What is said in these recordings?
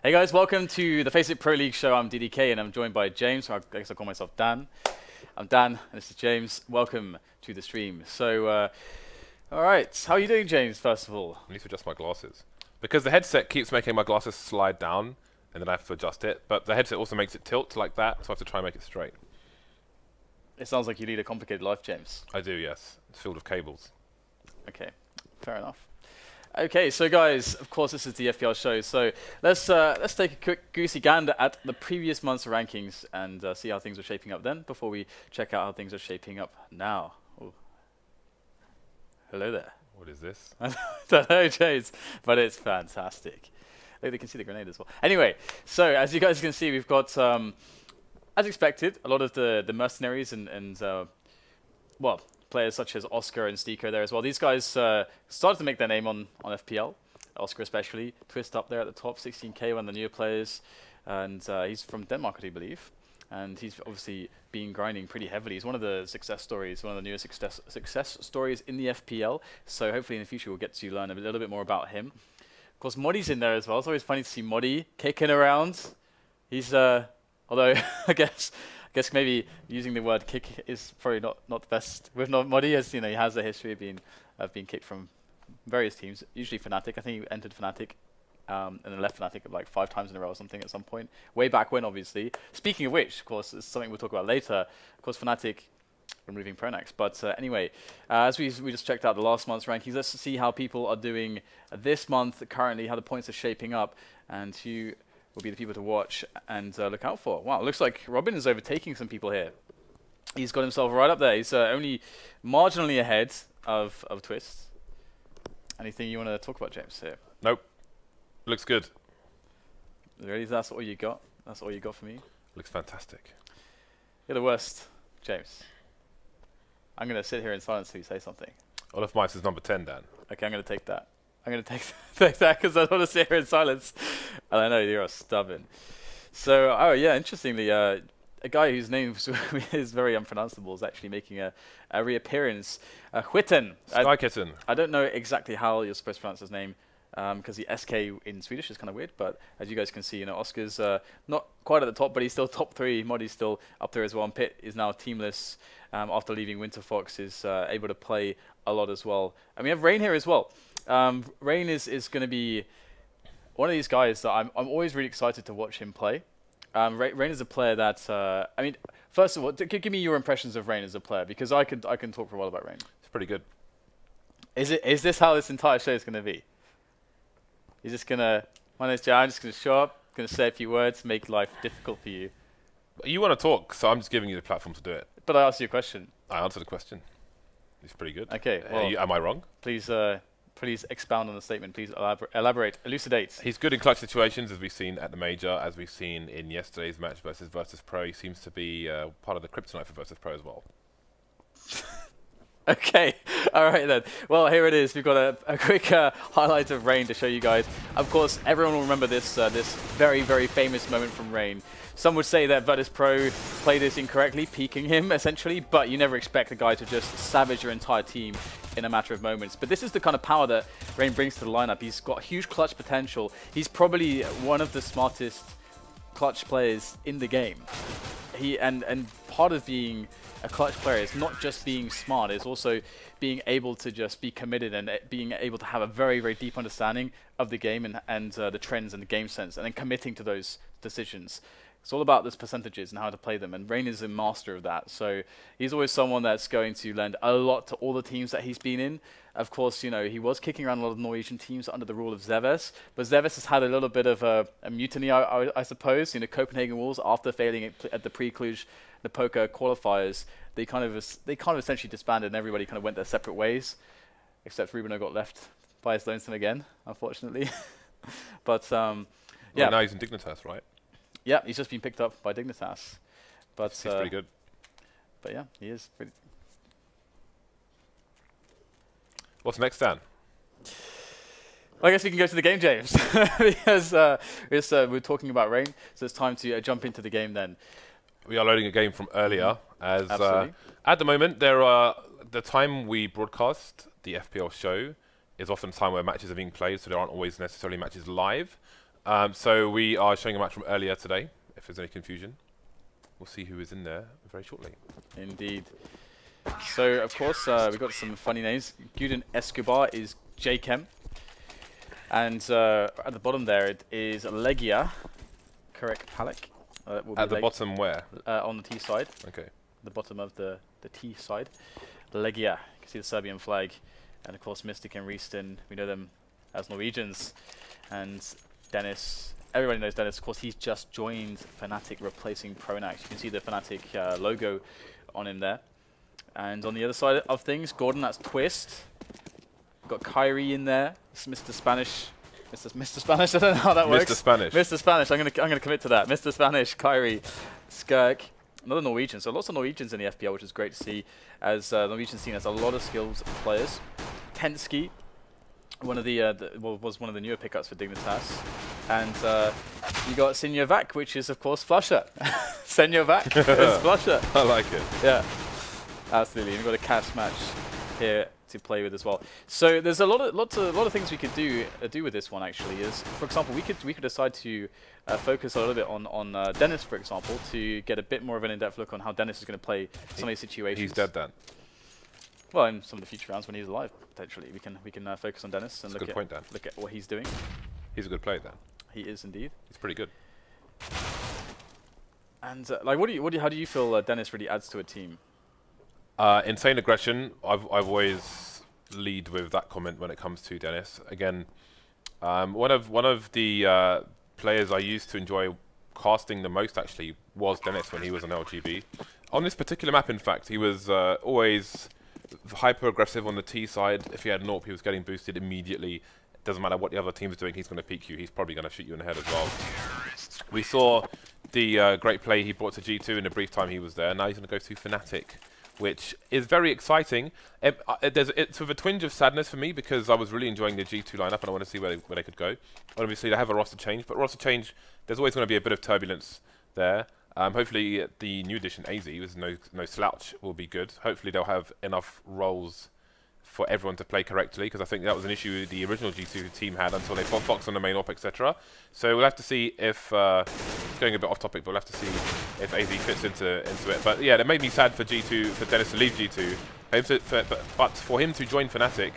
Hey guys, welcome to the FACEIT Pro League show. I'm DDK and I'm joined by James. I guess I'll call myself Dan. I'm Dan and this is James. Welcome to the stream. So, alright, how are you doing, James, first of all? I need to adjust my glasses. Because the headset keeps making my glasses slide down and then I have to adjust it. But the headset also makes it tilt like that, so I have to try and make it straight. It sounds like you lead a complicated life, James. I do, yes. It's filled with cables. Okay, fair enough. Okay, so guys, of course this is the FPL show, so let's take a quick goosey gander at the previous month's rankings and see how things are shaping up then, before we check out how things are shaping up now. Ooh. Hello there. What is this? I don't know, James, but it's fantastic. Look, they can see the grenade as well. Anyway, so as you guys can see, we've got, as expected, a lot of the mercenaries and well, players such as Oskar and Stico there as well. These guys started to make their name on FPL. Oskar especially. Twist up there at the top, 16k, one of the newer players. And he's from Denmark, I believe. And he's obviously been grinding pretty heavily. He's one of the success stories, one of the newest success stories in the FPL. So hopefully in the future we'll get to learn a little bit more about him. Of course, Moddy's in there as well. It's always funny to see Moddy kicking around. He's, although I guess maybe using the word kick is probably not the best with Moddy, as you know, he has a history of being kicked from various teams, usually fnatic. I think he entered fnatic and then left fnatic like 5 times in a row or something at some point. Way back when, obviously. Speaking of which, of course, it's something we'll talk about later. Of course, fnatic removing Pronax. But anyway, as we just checked out the last month's rankings, let's see how people are doing this month currently, how the points are shaping up, and who will be the people to watch and look out for. Wow, it looks like Robin is overtaking some people here. He's got himself right up there. He's only marginally ahead of Twist. Anything you want to talk about, James, here? Nope. Looks good. Really? That's all you got? That's all you got for me? Looks fantastic. You're the worst, James. I'm going to sit here in silence till you say something. Olaf Mice is number 10, Dan. Okay, I'm going to take that. I'm going to take that because I don't want to sit here in silence. And I know you're stubborn. So, oh yeah, interestingly, a guy whose name is very unpronounceable is actually making a reappearance. Huitten. Skykitten. I don't know exactly how you're supposed to pronounce his name because the SK in Swedish is kind of weird. But as you guys can see, you know, Oscar's not quite at the top, but he's still top 3. Moddy's still up there as well. And Pitt is now teamless after leaving Winterfox, is able to play a lot as well. And we have Rain here as well. Rain is going to be one of these guys that I'm always really excited to watch him play. Rain is a player that, I mean, first of all, give me your impressions of Rain as a player, because I can talk for a while about Rain. It's pretty good. Is this how this entire show is going to be? You're just going to, my name's Jay, I'm just going to show up, going to say a few words, make life difficult for you. You want to talk, so I'm just giving you the platform to do it. But I asked you a question. I answered the question. It's pretty good. Okay, well, am I wrong? Please expound on the statement. Please elaborate, elucidate. He's good in clutch situations, as we've seen at the Major, as we've seen in yesterday's match versus Virtus.pro. He seems to be part of the kryptonite for Virtus.pro as well. Okay, all right then. Well, here it is. We've got a quick highlight of Rain to show you guys. Of course, everyone will remember this this very, very famous moment from Rain. Some would say that Virtus.pro played this incorrectly, peeking him, essentially, but you never expect a guy to just savage your entire team in a matter of moments. But this is the kind of power that Rain brings to the lineup. He's got huge clutch potential. He's probably one of the smartest clutch players in the game. And part of being a clutch player is not just being smart, it's also being able to just be committed and being able to have a very, very deep understanding of the game and the trends and the game sense, and then committing to those decisions. It's all about those percentages and how to play them, and Rain is a master of that. So he's always someone that's going to lend a lot to all the teams that he's been in. Of course, you know, he was kicking around a lot of Norwegian teams under the rule of Zeves, but Zeves has had a little bit of a mutiny, I suppose. You know, Copenhagen Wolves, after failing at the pre-Cluj, the poker qualifiers, they kind of essentially disbanded, and everybody kind of went their separate ways, except Rubino got left by his lonesome again, unfortunately. But yeah, well, now he's in Dignitas, right? Yeah, he's just been picked up by Dignitas. But he's pretty good. But yeah, he is pretty. What's next, Dan? Well, I guess we can go to the game, James, because we're talking about Rain, so it's time to jump into the game then. We are loading a game from earlier, as at the moment the time we broadcast the FPL show is often a time where matches are being played, so there aren't always necessarily matches live. So we are showing a match from earlier today. If there's any confusion, we'll see who is in there very shortly. Indeed. So, of course, we've got some funny names. Guden Escobar is J-Chem. And at the bottom there, it is Legia. Correct, Palek. At the bottom where? On the T side. Okay. The bottom of the T side. Legia. You can see the Serbian flag. And, of course, Mystic and Reaston. We know them as Norwegians. And Dennis. Everybody knows Dennis. Of course, he's just joined fnatic, replacing Pronax. You can see the fnatic logo on him there. And on the other side of things, Gordon, that's Twist. Got Kyrie in there. It's Mr. Spanish. Mr. Spanish, I don't know how that works. Mr. Spanish. Mr. Spanish, I'm gonna commit to that. Mr. Spanish, Kyrie, Skirk, another Norwegian. So lots of Norwegians in the FPL, which is great to see, as the Norwegian scene has a lot of skilled players. Tensky, one of was one of the newer pickups for Dignitas. And you got Senior Vac, which is, of course, Flusher. Senior Vac is Flusher. I like it. Yeah. Absolutely, and we've got a cash match here to play with as well. So there's a lot of things we could do with this one actually. Is, for example, we could decide to focus a little bit on Dennis, for example, to get a bit more of an in-depth look on how Dennis is going to play some of these situations. He's dead then. Well, in some of the future rounds when he's alive, potentially we can focus on Dennis and look at what he's doing. He's a good player then. He is indeed. He's pretty good. And like, how do you feel Dennis really adds to a team? Insane aggression. I've always lead with that comment when it comes to Dennis. Again, one of the players I used to enjoy casting the most actually was Dennis when he was on LGB. On this particular map, in fact, he was always hyper aggressive on the T side. If he had an AWP, he was getting boosted immediately. It doesn't matter what the other team's doing, he's going to peek you. He's probably going to shoot you in the head as well. We saw the great play he brought to G2 in the brief time he was there. Now he's going to go to fnatic, which is very exciting. It's with a twinge of sadness for me because I was really enjoying the G2 lineup and I want to see where they could go. Obviously, they have a roster change, but roster change, there's always going to be a bit of turbulence there. Hopefully, the new addition, AZ, with no slouch, will be good. Hopefully, they'll have enough roles for everyone to play correctly, because I think that was an issue the original G2 team had until they put Fox on the main op, etc. So we'll have to see if, it's going a bit off topic, but we'll have to see if AZ fits into it. But yeah, it made me sad for Dennis to leave G2, but for him to join fnatic,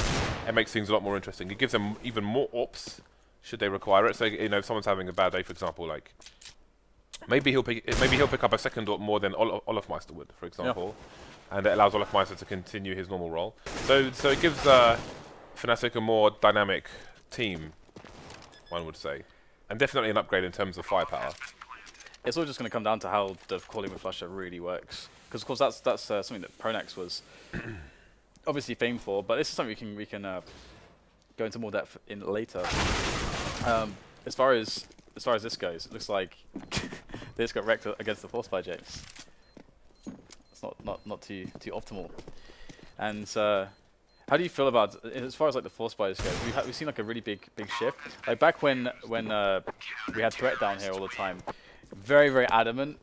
it makes things a lot more interesting. It gives them even more ops, should they require it. So, you know, if someone's having a bad day, for example, like, maybe he'll pick up a second op more than Olofmeister would, for example. Yeah. And it allows Olofmeister to continue his normal role. So it gives fnatic a more dynamic team, one would say. And definitely an upgrade in terms of firepower. It's all just going to come down to how the calling with Flusher really works. Because, of course, that's something that Pronax was obviously famed for. But this is something we can go into more depth in later. As far as this goes, it looks like they just got wrecked against the Force by James. It's not too optimal. And how do you feel about, as far as like the force buys go? We've seen like a really big shift. Like back when we had Threat down here all the time, very adamant.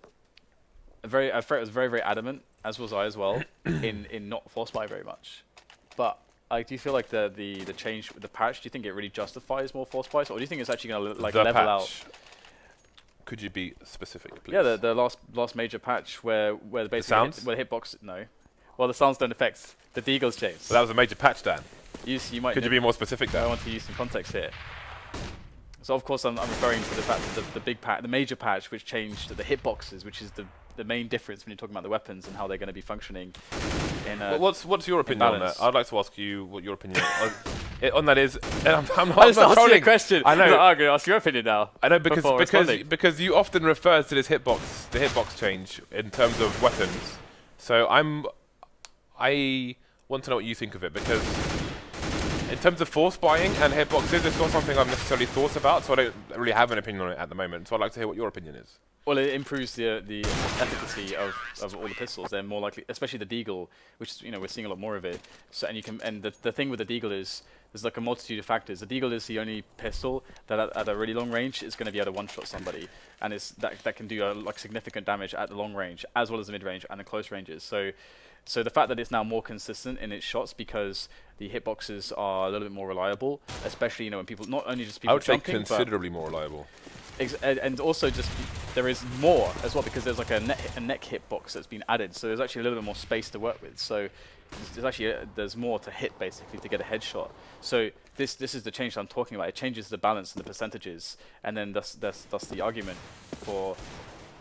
Threat was very adamant, as was I as well, in not force buy very much. But do you feel like the change with the patch? Do you think it really justifies more force buys, or do you think it's actually going to like level out? Could you be specific, please? Yeah, the last major patch where basically where the hitbox well, the sounds don't affect the deagles, James. Well, that was a major patch, Dan. You might. Could you be more specific, Dan? I want to use some context here. So of course I'm referring to the fact that the major patch which changed the hitboxes, which is the main difference when you're talking about the weapons and how they're going to be functioning. What's your opinion on that? I'd like to ask you what your opinion on that is. I'm not asking a question. I know. I'm going to ask your opinion now. I know because you often refer to this the hitbox change in terms of weapons. So I want to know what you think of it, because in terms of force buying and hitboxes, it's not something I've necessarily thought about, so I don't really have an opinion on it at the moment. So I'd like to hear what your opinion is. Well, it improves the efficacy of all the pistols. They're more likely, especially the deagle, which we're seeing a lot more of it. So the thing with the deagle is there's like a multitude of factors. The deagle is the only pistol that at a really long range is going to be able to one-shot somebody, and that can do like significant damage at the long range as well as the mid range and the close ranges. So So the fact that it's now more consistent in its shots because the hitboxes are a little bit more reliable, especially when people, not only just people I would say jumping, considerably more reliable. And also just there is more as well because there's like a neck hitbox that's been added, so there's actually a little bit more space to work with. So there's actually there's more to hit basically to get a headshot. So this is the change that I'm talking about. It changes the balance and the percentages, and then that's the argument for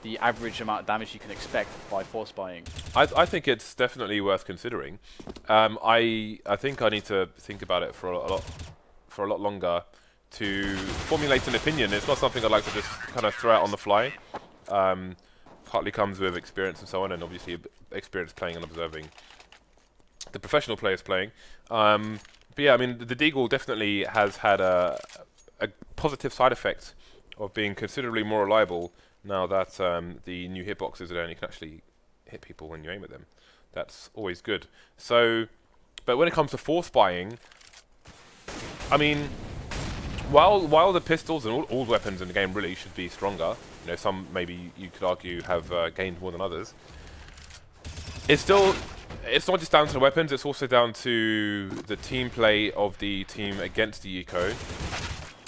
the average amount of damage you can expect by force buying. I think it's definitely worth considering. I think I need to think about it for a lot longer to formulate an opinion. It's not something I'd like to just kind of throw out on the fly. Partly comes with experience and so on, and obviously experience playing and observing the professional players playing. But yeah, I mean, the Deagle definitely has had a positive side effect of being considerably more reliable now that the new hitboxes are there and you can actually hit people when you aim at them. That's always good. So, but when it comes to force buying, I mean, while the pistols and all weapons in the game really should be stronger, some maybe you could argue have gained more than others, it's not just down to the weapons, it's also down to the team play of the team against the eco.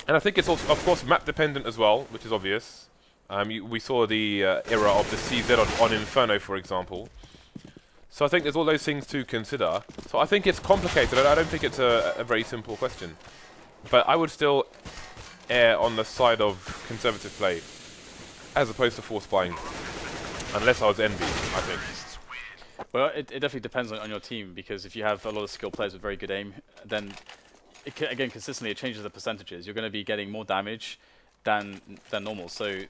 And I think it's also, of course, map dependent as well, which is obvious. We saw the era of the CZ on Inferno, for example. So I think there's all those things to consider. So I think it's complicated. I don't think it's a very simple question. But I would still err on the side of conservative play, as opposed to force buying. Unless I was Envy, I think. Well, it definitely depends on your team, because if you have a lot of skilled players with very good aim, then again, consistently it changes the percentages. You're going to be getting more damage than normal. So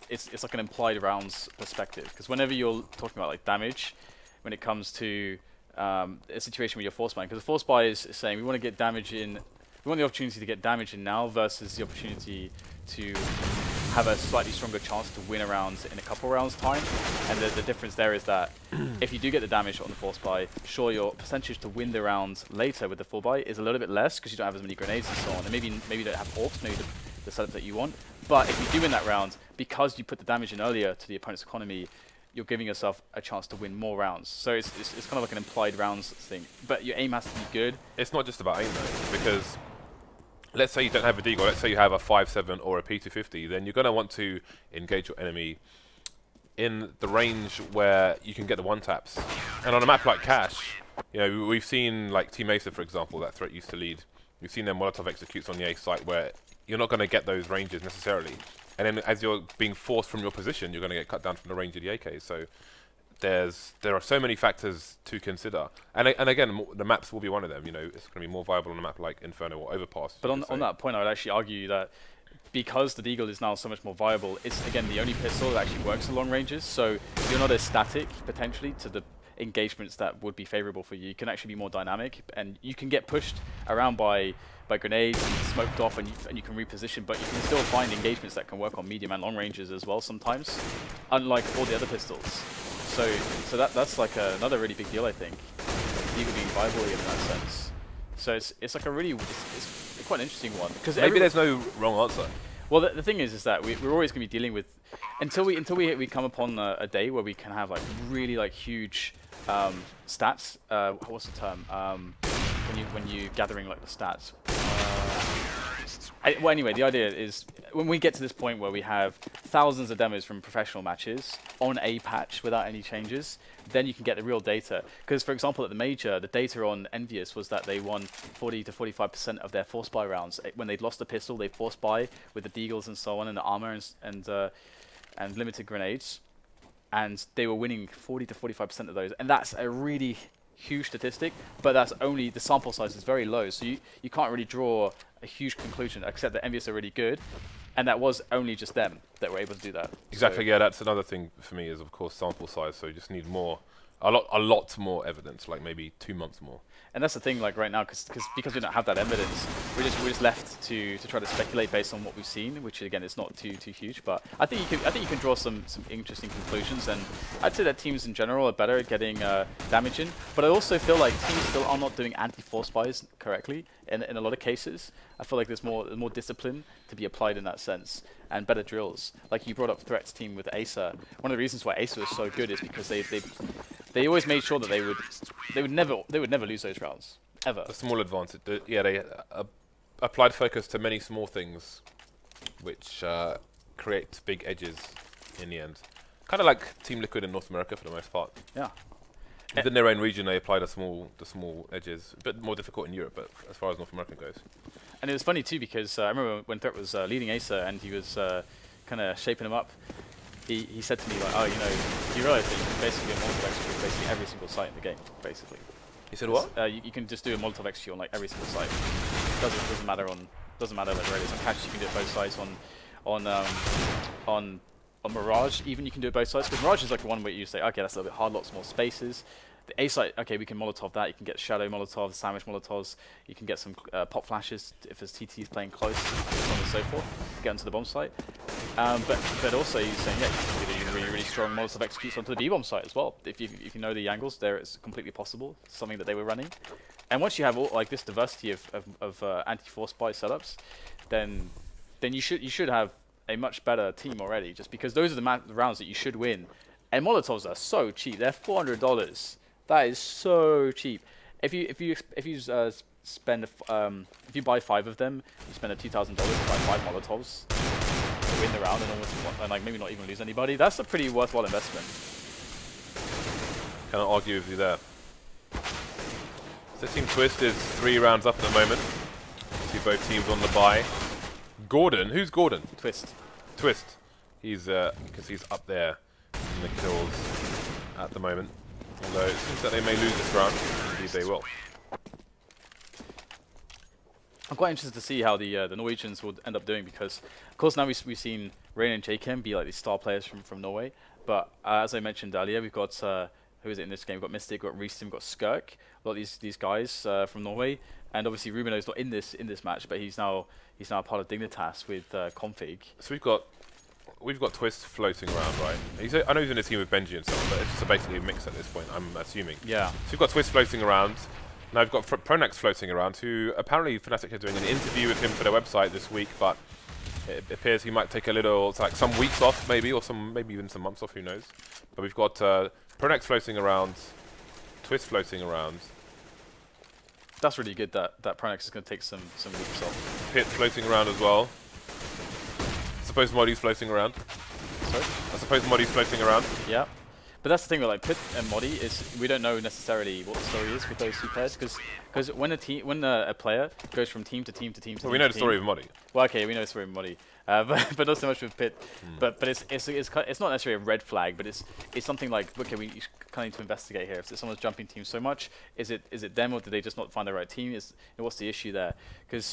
it's like an implied rounds perspective, because whenever you're talking about like damage, when it comes to a situation where you're force buying, because the force buy is saying we want to get damage in, we want the opportunity to get damage in now versus the opportunity to have a slightly stronger chance to win a round in a couple rounds time. And the difference there is that if you do get the damage on the force buy, sure, your percentage to win the round later with the full buy is a little bit less because you don't have as many grenades and so on, and maybe you don't have orcs, maybe the setup that you want. But if you do win that round, because you put the damage in earlier to the opponent's economy, you're giving yourself a chance to win more rounds. So it's kind of like an implied rounds thing. But your aim has to be good. It's not just about aim though, because let's say you don't have a Deagle, let's say you have a 5.7 or a P250, then you're going to want to engage your enemy in the range where you can get the one-taps. And on a map like Cash, we've seen like Team Acer, for example, that threat used to lead. We've seen their Molotov executes on the A site where you're not going to get those ranges necessarily. And then as you're being forced from your position, you're going to get cut down from the range of the AK. So there are so many factors to consider. And again, the maps will be one of them. It's going to be more viable on a map like Inferno or Overpass. But on that point, I would actually argue that because the Deagle is now so much more viable, it's again the only pistol that actually works at long ranges. So you're not as static potentially to the engagements that would be favorable for you. You can actually be more dynamic, and you can get pushed around by grenades, smoked off, and you can reposition, but you can still find engagements that can work on medium and long ranges as well sometimes, unlike all the other pistols. So that's like another really big deal, I think, Deagle being viable in that sense. So it's like a really it's quite an interesting one, because maybe there's no wrong answer. Well, the thing is that we're always going to be dealing with until we come upon a day where we can have like really like huge stats. What's the term? When you gathering like the stats. Well, anyway, the idea is when we get to this point where we have thousands of demos from professional matches on a patch without any changes, then you can get the real data. Because, for example, at the Major, the data on Envious was that they won 40 to 45% of their force buy rounds. When they'd lost the pistol, they force buy with the Deagles and so on, and the armor and limited grenades. And they were winning 40 to 45% of those. And that's a really huge statistic, but that's only, the sample size is very low, so you can't really draw a huge conclusion, except that Envious are really good, and that was only just them that were able to do that. Exactly, so yeah, that's another thing for me is, of course, sample size, so you just need a lot more evidence, like maybe 2 months more. And that's the thing, like right now, because we don't have that evidence, we're just left to try to speculate based on what we've seen, which again is not too huge. But I think you can draw some interesting conclusions, and I'd say that teams in general are better at getting damage in. But I also feel like teams still are not doing anti-force buys correctly in a lot of cases. I feel like there's more discipline to be applied in that sense, and better drills. Like you brought up Threat's team with Acer. One of the reasons why Acer was so good is because they always made sure that they would never lose those rounds ever. A small advantage. Yeah, they applied focus to many small things, which create big edges in the end. Kind of like Team Liquid in North America for the most part. Yeah. Within their own region, they applied the small edges. A bit more difficult in Europe, but as far as North America goes. And it was funny too because I remember when Threat was leading Acer and he was kind of shaping him up. He said to me like, oh, you know, you realise that you can basically do a Molotov execute on basically every single site in the game, basically. He said what? You can just do a Molotov execute on like every single site. Doesn't matter like where it is. On Catches you can do it both sides. On Mirage even you can do it both sides. Because Mirage is like the one where you say, okay, that's a little bit hard, lots more spaces. The A site, okay, we can Molotov that. You can get Shadow Molotovs, Sandwich Molotovs. You can get some pop flashes if there's TTs playing close, so on and so forth. Get onto the bomb site. But also you're saying, yeah, you can do really strong Molotov executes onto the B-bomb site as well. If you know the angles, there it's completely possible. Something that they were running. And once you have all like this diversity of anti-force buy setups, then you should have a much better team already. Just because those are the rounds that you should win. And Molotovs are so cheap. They're $400. That is so cheap. If you spend if you buy 5 of them, you spend $2,000 to buy 5 Molotovs to win the round and like maybe not even lose anybody. That's a pretty worthwhile investment. Cannot argue with you there. So Team Twist is 3 rounds up at the moment. See both teams on the bye. Gordon, who's Gordon? Twist. Twist. He's because he's up there in the kills at the moment. Although it seems that they may lose this round. Indeed they will. I'm quite interested to see how the Norwegians would end up doing because, of course, now we've seen Rain and JKM be like these star players from Norway. But as I mentioned earlier, we've got who is it in this game? We've got Mystic, we've got Reese, we've got Skirk. A lot of these guys from Norway, and obviously Rubino's not in this match, but he's now part of Dignitas with Config. So we've got Twist floating around, right? I know he's in a team with Benji and so on, but it's just basically a mix at this point, I'm assuming. Yeah. So we've got Twist floating around. Now we've got Pronex floating around, who apparently fnatic are doing an interview with him for their website this week, but it appears he might take a little, like some weeks off maybe, or maybe even some months off, who knows. But we've got Pronex floating around, Twist floating around. That's really good that Pronex is going to take some weeks off. Pit floating around as well. I suppose Moddy's floating around. Sorry? I suppose Moddy's floating around. Yeah. But that's the thing with like Pit and Moddy is we don't know necessarily what the story is with those 2 players because when a player goes from team to team to team to we know the story of Moddy. Well, okay, we know the story of Moddy, but not so much with Pit. But it's not necessarily a red flag, but it's something like, okay, we kind of need to investigate here. If someone's jumping teams so much, is it them or did they just not find the right team? What's the issue there? Because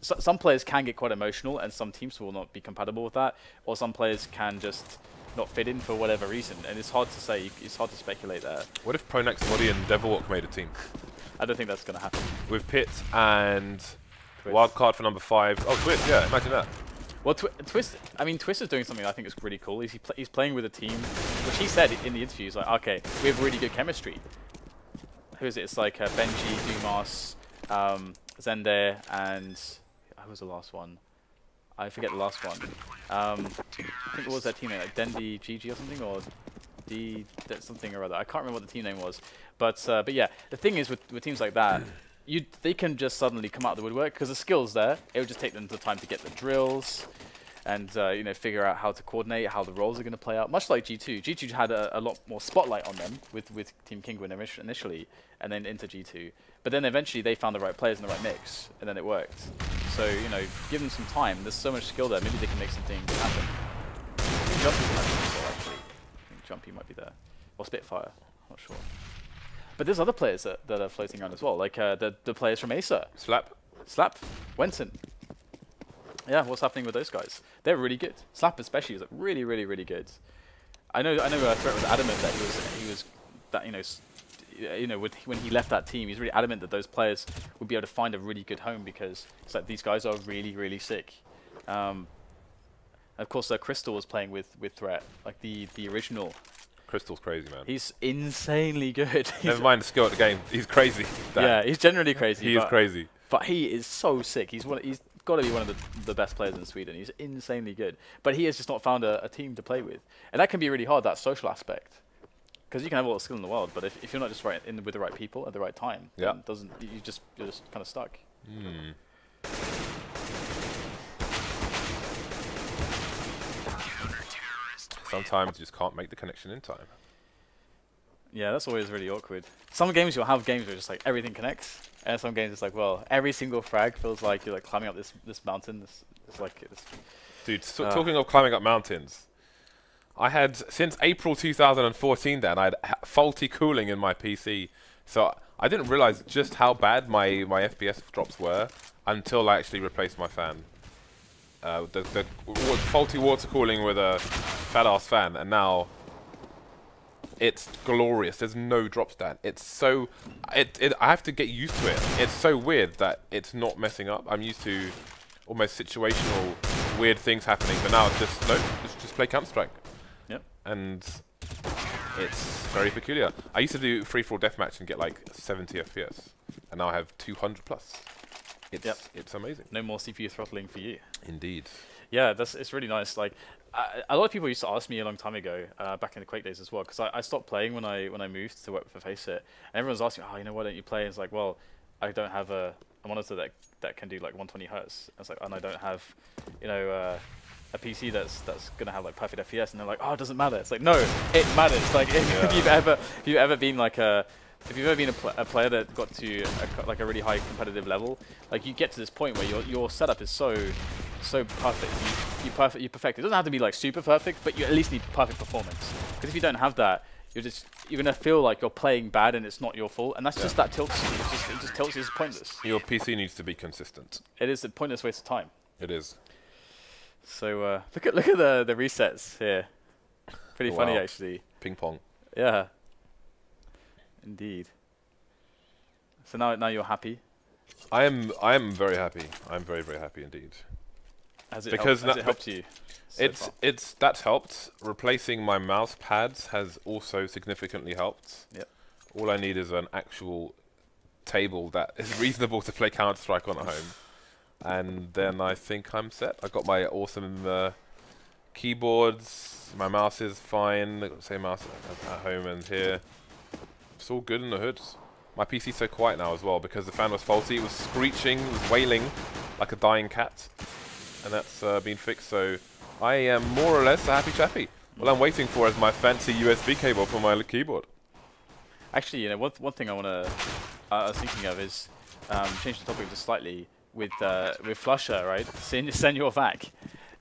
some players can get quite emotional, and some teams will not be compatible with that, or some players can just not fit in for whatever reason, and it's hard to say. It's hard to speculate there. What if Pronex, Moddy, and Devilwalk made a team? I don't think that's going to happen. With Pit and Twist. Wildcard for number 5. Oh, Twist, yeah, imagine that. Well, Twist. I mean, Twist is doing something I think is pretty cool. He's playing with a team, which he said in the interview. He's like, okay, we have really good chemistry. Who is it? It's like Benji, Dumas, Zender, and who was the last one? I forget the last one. I think it was their teammate, like Dendi GG or something, or something or other. I can't remember what the team name was. But yeah, the thing is with teams like that, they can just suddenly come out of the woodwork because the skill's there. It would just take them the time to get the drills and you know, figure out how to coordinate, how the roles are going to play out. Much like G2. G2 had a lot more spotlight on them with Team Kinguin initially, and then into G2. But then eventually they found the right players and the right mix, and then it worked. So, you know, give them some time. There's so much skill there. Maybe they can make something happen. I think Jumpy might be there, actually. I think Jumpy might be there. Or Spitfire. Not sure. But there's other players that are floating around as well, like the players from Acer. Slap, Wenton. Yeah, what's happening with those guys? They're really good. Slap especially is like really good. I know. Threat was adamant that he was that, you know, you know, when he left that team, he's really adamant that those players would be able to find a really good home because it's like these guys are really, really sick. Of course, Crystal was playing with Threat, like the original. Crystal's crazy, man. He's insanely good. Never mind the skill at the game. He's crazy. Yeah, he's generally crazy. He is crazy. But he is so sick. He's got to be one of the best players in Sweden. He's insanely good. But he has just not found a team to play with. And that can be really hard, that social aspect. Because you can have all the skill in the world, but if you're not just with the right people at the right time, yeah, you're just kind of stuck. Sometimes you just can't make the connection in time. Yeah, that's always really awkward. Some games you'll have games where just like everything connects, and some games it's like, well, every single frag feels like you're like climbing up this mountain. Dude, talking of climbing up mountains, I had since April 2014. Then I had faulty cooling in my PC, so I didn't realize just how bad my FPS drops were until I actually replaced my fan. The faulty water cooling with a fat ass fan, and now it's glorious. There's no drop stand. It's so I have to get used to it. It's so weird that it's not messing up. I'm used to almost situational weird things happening, but now it's just just play Counter-Strike. Yep. And it's very peculiar. I used to do free-for-all deathmatch and get like 70 FPS, and now I have 200 plus. It's amazing. No more CPU throttling for you. Indeed. Yeah, it's really nice. Like a lot of people used to ask me a long time ago, back in the Quake days as well, because I stopped playing when I moved to work for FACEIT, and everyone's asking, oh, you know, why don't you play? And it's like, well, I don't have a monitor that can do like 120 hertz. It's like, and I don't have, you know, a PC that's gonna have like perfect FPS. And they're like, oh, it doesn't matter. It's like, no, it matters. Like if you've ever been like a player that got to like a really high competitive level, like you get to this point where your setup is so perfect. You perfect. It doesn't have to be like super perfect, but you at least need perfect performance. Because if you don't have that, you're gonna feel like you're playing bad and it's not your fault, and that's just that tilts you. It just tilts you. It's pointless. Your PC needs to be consistent. It is a pointless waste of time. It is. So look at the resets here. Pretty funny actually. Ping pong. Yeah. Indeed. So now you're happy. I am very happy. I'm very, very happy indeed. Has it helped you? That's helped. Replacing my mouse pads has also significantly helped. Yep. All I need is an actual table that is reasonable to play Counter-Strike on at home, and then I think I'm set. I got my awesome keyboards. My mouse is fine. Same mouse at home and here. It's all good in the hood. My PC's so quiet now as well because the fan was faulty. It was screeching, it was wailing like a dying cat, and that's been fixed. So I am more or less a happy chappy. What I'm waiting for is my fancy USB cable for my keyboard. Actually, you know, one thing I was thinking of is change the topic just slightly with Flusher, right? Senor Vac.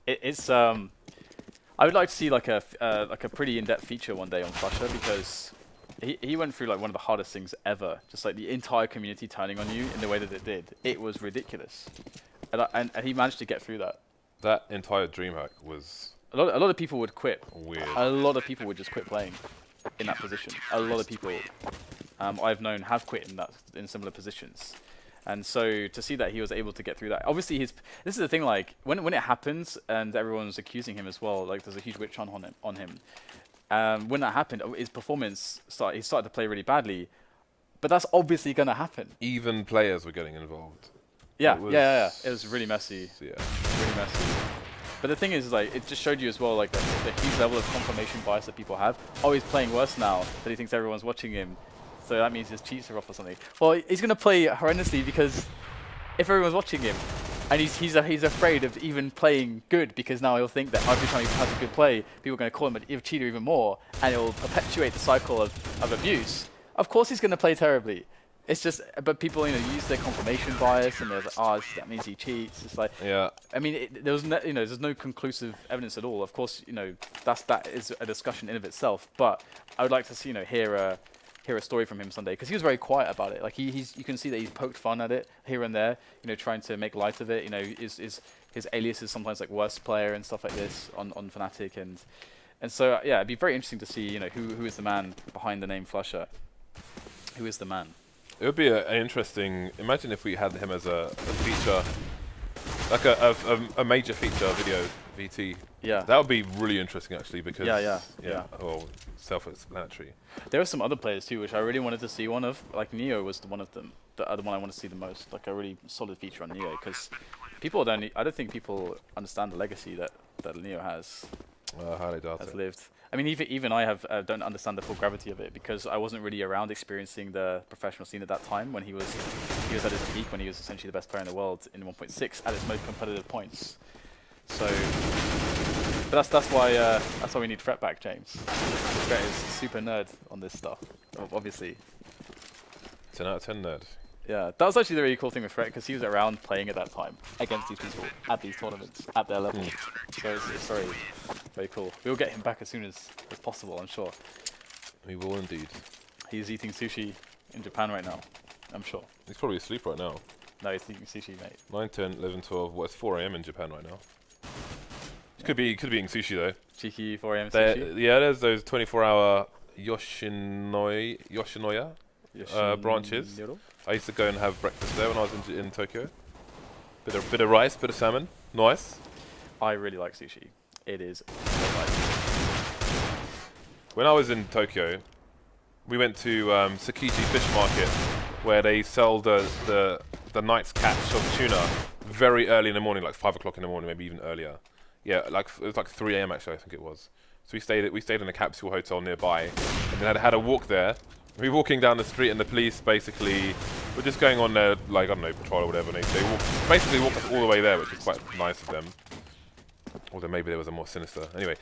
It's I would like to see like a pretty in-depth feature one day on Flusher because he went through like one of the hardest things ever. Just like the entire community turning on you in the way that it did. It was ridiculous, and he managed to get through that. That entire DreamHack was a lot of people would quit. Weird. A lot of people would just quit playing in that position. A lot of people I've known have quit in similar positions. And so to see that he was able to get through that, obviously this is the thing, like when it happens and everyone's accusing him as well, like there's a huge witch hunt on him. When that happened, his performance he started to play really badly, but that's obviously going to happen. Even players were getting involved. Yeah, it was really messy. Yeah, really messy. But the thing is, like, it just showed you as well, like the huge level of confirmation bias that people have. Oh, he's playing worse now that he thinks everyone's watching him. So that means his cheats are off or something. Well, he's going to play horrendously because if everyone's watching him, and he's afraid of even playing good because now he'll think that every time he has a good play, people are going to call him a cheater even more, and it will perpetuate the cycle of abuse. Of course he's going to play terribly. It's just, but people, you know, use their confirmation bias, and they're like, oh, that means he cheats. It's like, yeah. I mean, there's no conclusive evidence at all. Of course, you know, that is a discussion in of itself. But I would like to see, you know, hear a story from him someday because he was very quiet about it. Like you can see that he's poked fun at it here and there. You know, trying to make light of it. You know, his alias is sometimes like worst player and stuff like this on fnatic, and so yeah, it'd be very interesting to see, you know, who is the man behind the name Flusher. Who is the man? It would be an interesting. Imagine if we had him as a feature, like a major feature video VT. Yeah. That would be really interesting actually because. Yeah. Well, self-explanatory. There are some other players too, which I really wanted to see one of. Like Neo was one of them. The other one I want to see the most. Like a really solid feature on Neo, because people don't. I don't think people understand the legacy that Neo has. Highly doubt it. Lived. I mean, even I don't understand the full gravity of it, because I wasn't really around experiencing the professional scene at that time when he was at his peak, when he was essentially the best player in the world in 1.6 at its most competitive points. So, but that's why we need Fret back, James. Fret is super nerd on this stuff, obviously. 10 out of 10 nerd. Yeah, that was actually the really cool thing with Fret, because he was around playing at that time against these people at these tournaments at their level. So it's very, very cool. We'll get him back as soon as possible, I'm sure. We will indeed. He's eating sushi in Japan right now, I'm sure. He's probably asleep right now. No, he's eating sushi, mate. 9, 10, 11, 12. Well, it's 4 AM in Japan right now. Yeah. Could be eating sushi though. Cheeky 4 AM sushi. Yeah, there's those 24-hour Yoshinoya branches. I used to go and have breakfast there when I was in Tokyo. Bit of rice, bit of salmon. Nice. I really like sushi. It is so nice. When I was in Tokyo, we went to Tsukiji Fish Market, where they sell the night's catch of tuna very early in the morning, like 5 o'clock in the morning, maybe even earlier. Yeah, it was like 3 AM actually, I think it was. So we stayed in a capsule hotel nearby, and then had a walk there. We were walking down the street, and the police basically were just going on their, like, I don't know, patrol or whatever. And they basically walked us all the way there, which was quite nice of them. Although maybe there was a more sinister. Anyway,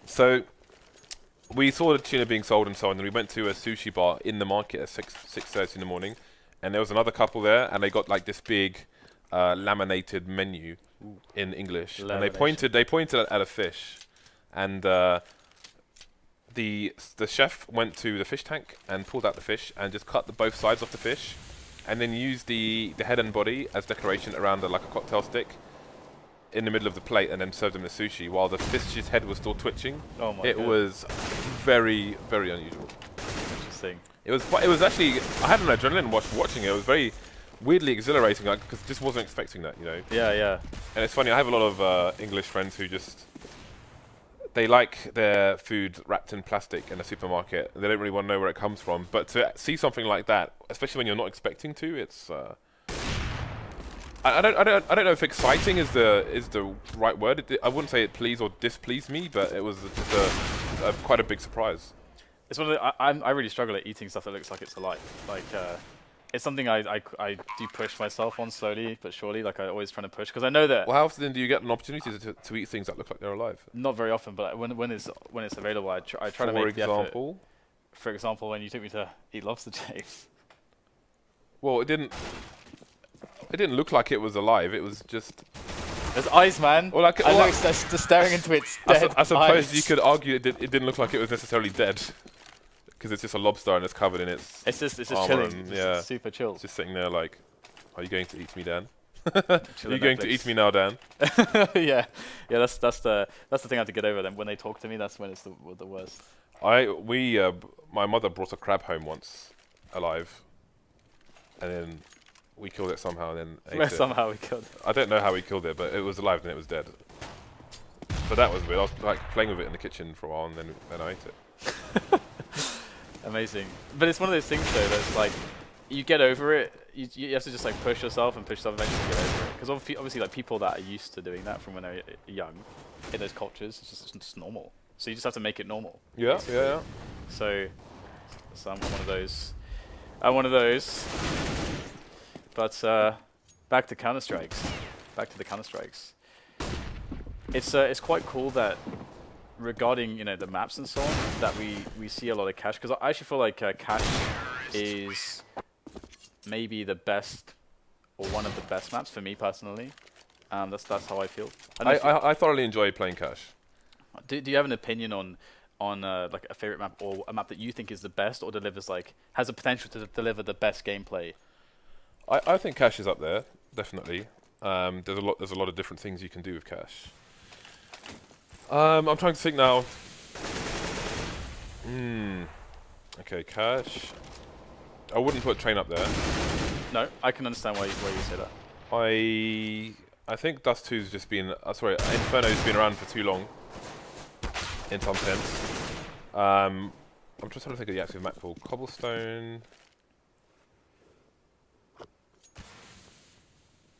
so we saw the tuna being sold and so on, and we went to a sushi bar in the market at 6:30 in the morning, and there was another couple there, and they got like this big laminated menu in English, and they pointed at a fish, and the chef went to the fish tank and pulled out the fish and just cut both sides off the fish, and then used the head and body as decoration around like a cocktail stick in the middle of the plate, and then served them the sushi while the fish's head was still twitching. Oh my God. It was very, very unusual. Interesting. It was actually, I had an adrenaline rush watching it. It was very weirdly exhilarating, like, because just wasn't expecting that, you know. Yeah. And it's funny, I have a lot of English friends who just, they like their food wrapped in plastic in a supermarket. They don't really want to know where it comes from. But to see something like that, especially when you're not expecting to, it's I don't know if exciting is the right word. I wouldn't say it pleased or displeased me, but it was just quite a big surprise. It's one of the, I really struggle at eating stuff that looks like it's alive. Like it's something I do push myself on slowly but surely. Like I always trying to push, because I know that. Well, how often do you get an opportunity to eat things that look like they're alive? Not very often, but when it's available, I try to make the effort. For example, when you took me to eat lobster, James. Well, it didn't look like it was alive. It was just. There's eyes, man. Well, like, I know, just staring into its dead I suppose eyes. you could argue it didn't look like it was necessarily dead, because it's just a lobster and it's covered in its. It's just chilling. And, yeah, super chill. It's just sitting there like, are you going to eat me, Dan? Are you going to eat me now, Dan? yeah. That's the thing I have to get over. Then when they talk to me, that's when it's the worst. My mother brought a crab home once, alive, and then we killed it somehow, and then ate it. Somehow we killed it. I don't know how we killed it, but it was alive and it was dead. But that was weird. I was like playing with it in the kitchen for a while, and then I ate it. Amazing. But it's one of those things though that's like, you get over it. You have to just like push yourself and eventually get over it. Because obviously like people that are used to doing that from when they're young, in those cultures, it's just normal. So you just have to make it normal. Yeah, basically. yeah. So I'm one of those. I'm one of those. But back to Counter-Strikes. Back to the Counter-Strikes. It's quite cool that regarding the maps and so on, that we see a lot of cash, because I actually feel like cash is maybe the best or one of the best maps for me personally. That's how I feel. I thoroughly enjoy playing cash. Do you have an opinion on like a favorite map, or a map that you think is the best or has the potential to deliver the best gameplay? I think cash is up there, definitely. There's a lot of different things you can do with cash. I'm trying to think now. Okay, cash. I wouldn't put train up there. No, I can understand why you say that. I think Dust 2's just been... sorry, Inferno's been around for too long. In some sense. I'm just trying to think of the active map pool. Cobblestone...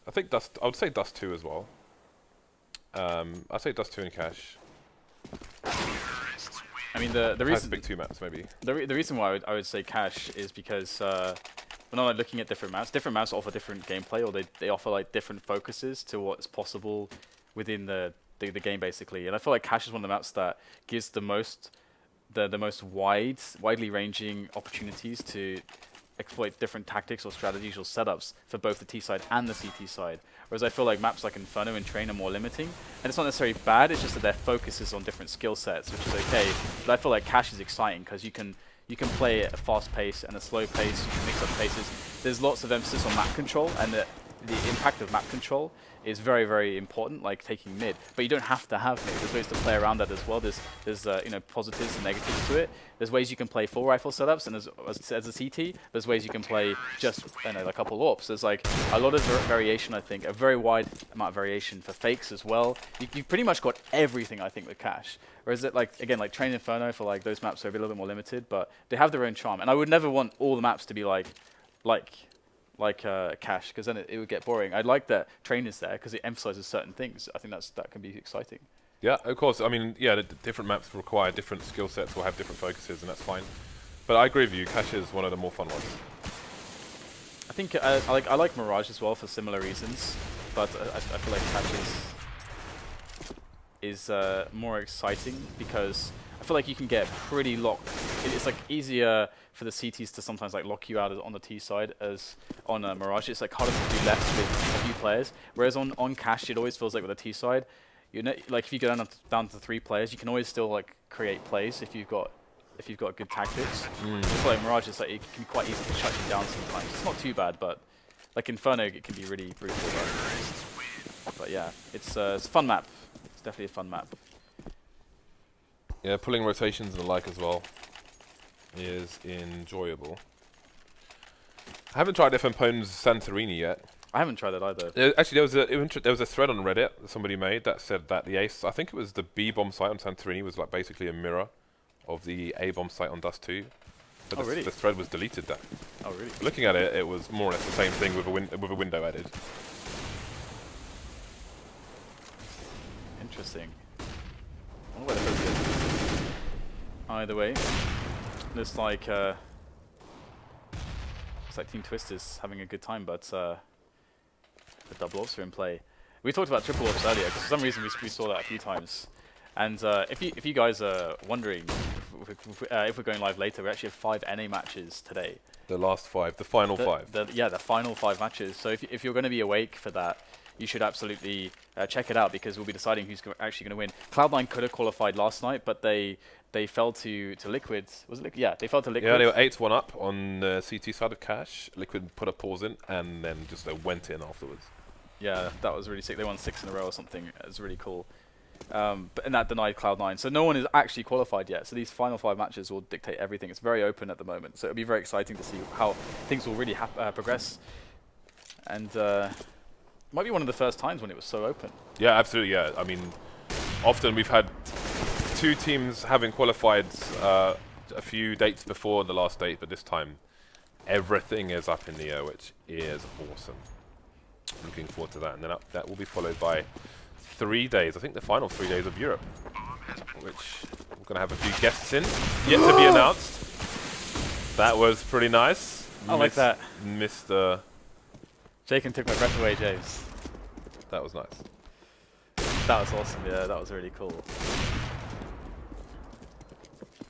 I think I would say Dust 2 as well. I'd say Dust 2 and Cash. I mean, the reason... big 2 maps, maybe. The reason why I would say Cash is because when I'm like, looking at different maps offer different gameplay, or they offer like different focuses to what's possible within the game, basically. And I feel like Cash is one of the maps that gives the most widely ranging opportunities to exploit different tactics or strategies or setups for both the T side and the CT side. Whereas I feel like maps like Inferno and Train are more limiting. And it's not necessarily bad, it's just that their focus is on different skill sets, which is okay. But I feel like Cash is exciting because you can play at a fast pace and a slow pace, you can mix up paces. There's lots of emphasis on map control, and the impact of map control is very, very important, like taking mid. But you don't have to have mid. There's ways to play around that as well. There's you know, positives and negatives to it. There's ways you can play full rifle setups, and as a CT, there's ways you can play just, you know, a couple AWPs. There's like a lot of variation, I think, a very wide amount of variation for fakes as well. You've pretty much got everything, I think, with Cash. Whereas it, like, again, like Train Inferno, for like those maps are a little bit more limited, but they have their own charm. And I would never want all the maps to be like Cash, because then it would get boring. I like that Train is there because it emphasizes certain things. I think that can be exciting. Yeah, of course. I mean, yeah, the different maps require different skill sets or have different focuses, and that's fine. But I agree with you. Cash is one of the more fun ones. I think I like Mirage as well for similar reasons, but I feel like Cash is more exciting because I feel like you can get pretty locked. It's like easier for the CTs to sometimes like lock you out on the T side as on Mirage. It's like harder to do less with a few players. Whereas on Cash, it always feels like with the T side, you know, like if you go down to 3 players, you can always still like create plays if you've got good tactics. I feel like Mirage is like it can be quite easy to shut you down sometimes. It's not too bad, but like Inferno, it can be really brutal. But yeah, it's a fun map. It's definitely a fun map. Yeah, pulling rotations and the like as well is enjoyable. I haven't tried FM Pone's Santorini yet. I haven't tried that either. Actually, there was a thread on Reddit that somebody made that said that the Ace, I think it was the B-bomb site on Santorini, was like basically a mirror of the A-bomb site on Dust 2. But really? The thread was deleted. That. Oh really? Looking at it, it was more or less the same thing with a window added. Interesting. I wonder where the is. Either way, looks like Team Twister's having a good time, but the double ops are in play. We talked about triple ops earlier because for some reason we saw that a few times. And if you guys are wondering if we're going live later, we actually have 5 NA matches today. The last 5, the final 5. The final 5 matches. So if you're going to be awake for that, you should absolutely check it out because we'll be deciding who's actually going to win. Cloud9 could have qualified last night, but they fell to Liquid. Was it Liquid? Yeah, they fell to Liquid. Yeah, they were 8-1 up on the CT side of Cash. Liquid put a pause in and then just went in afterwards. Yeah, that was really sick. They won 6 in a row or something. It was really cool. And that denied Cloud9. So no one is actually qualified yet. So these final 5 matches will dictate everything. It's very open at the moment. So it'll be very exciting to see how things will really progress. And might be one of the first times when it was so open. Yeah, absolutely. Yeah, I mean, often we've had 2 teams having qualified a few dates before the last date, but this time everything is up in the air, which is awesome. Looking forward to that, and then that will be followed by 3 days. I think the final 3 days of Europe, which we're going to have a few guests in, yet to be announced. That was pretty nice. I like that. Mr. Jacob took my breath away, James. That was nice. That was awesome, yeah, that was really cool.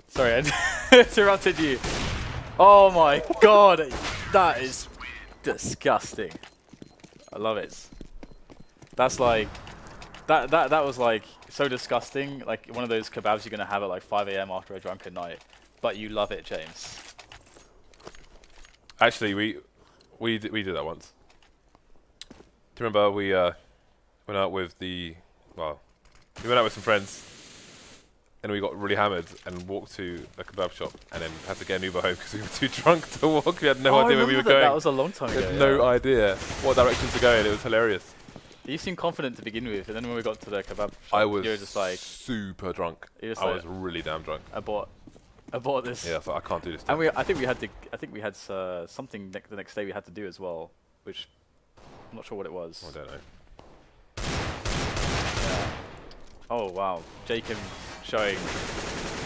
Sorry, I interrupted you. Oh my god, that is disgusting. I love it. That's like, that was like so disgusting, like one of those kebabs you're gonna have at like 5 AM after a drunken night. But you love it, James. Actually, we did that once. Do you remember we went out with some friends, and we got really hammered and walked to a kebab shop and then had to get an Uber home because we were too drunk to walk. We had no idea where we were going. That was a long time ago. We had no idea what direction to go in. It was hilarious. You seemed confident to begin with, and then when we got to the kebab shop, I was you were just like super drunk. I was really damn drunk. I bought this. Yeah, so I can't do this. And I think we had something the next day we had to do as well, which I'm not sure what it was. I don't know. Yeah. Oh wow, Jacob showing.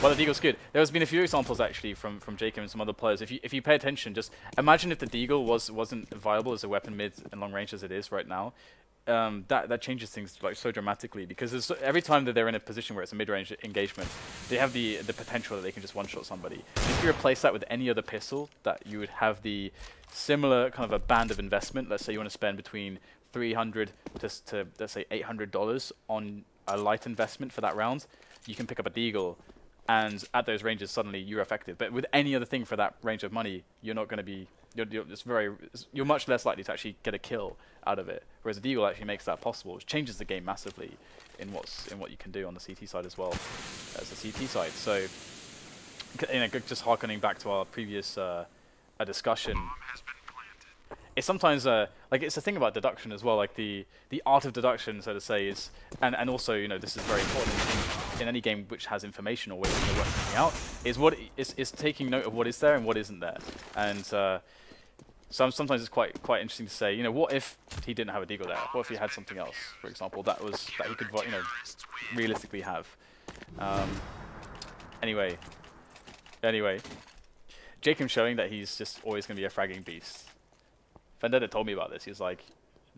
Well, the Deagle's good. There's been a few examples actually from Jacob and some other players. If you pay attention, just imagine if the Deagle wasn't viable as a weapon mid and long range as it is right now. That changes things like so dramatically, because every time that they're in a position where it's a mid-range engagement, they have the potential that they can just one-shot somebody. And if you replace that with any other pistol, that you would have the similar kind of a band of investment. Let's say you want to spend between $300 to let's say $800 on a light investment for that round. You can pick up a Deagle, and at those ranges suddenly you're effective. But with any other thing for that range of money, you're not going to be. You're much less likely to actually get a kill out of it. Whereas a Deagle actually makes that possible, which changes the game massively in what you can do on the CT side as well as the CT side. So, just harkening back to our previous discussion, it's sometimes like it's a thing about deduction as well. Like the art of deduction, so to say, is and also this is very important in any game which has information or ways to work something out. Is taking note of what is there and what isn't there. And sometimes it's quite interesting to say, what if he didn't have a Deagle there? What if he had something else, for example, that he could realistically have. Anyway, Jacob's showing that he's just always going to be a fragging beast. Vendetta told me about this. He was like,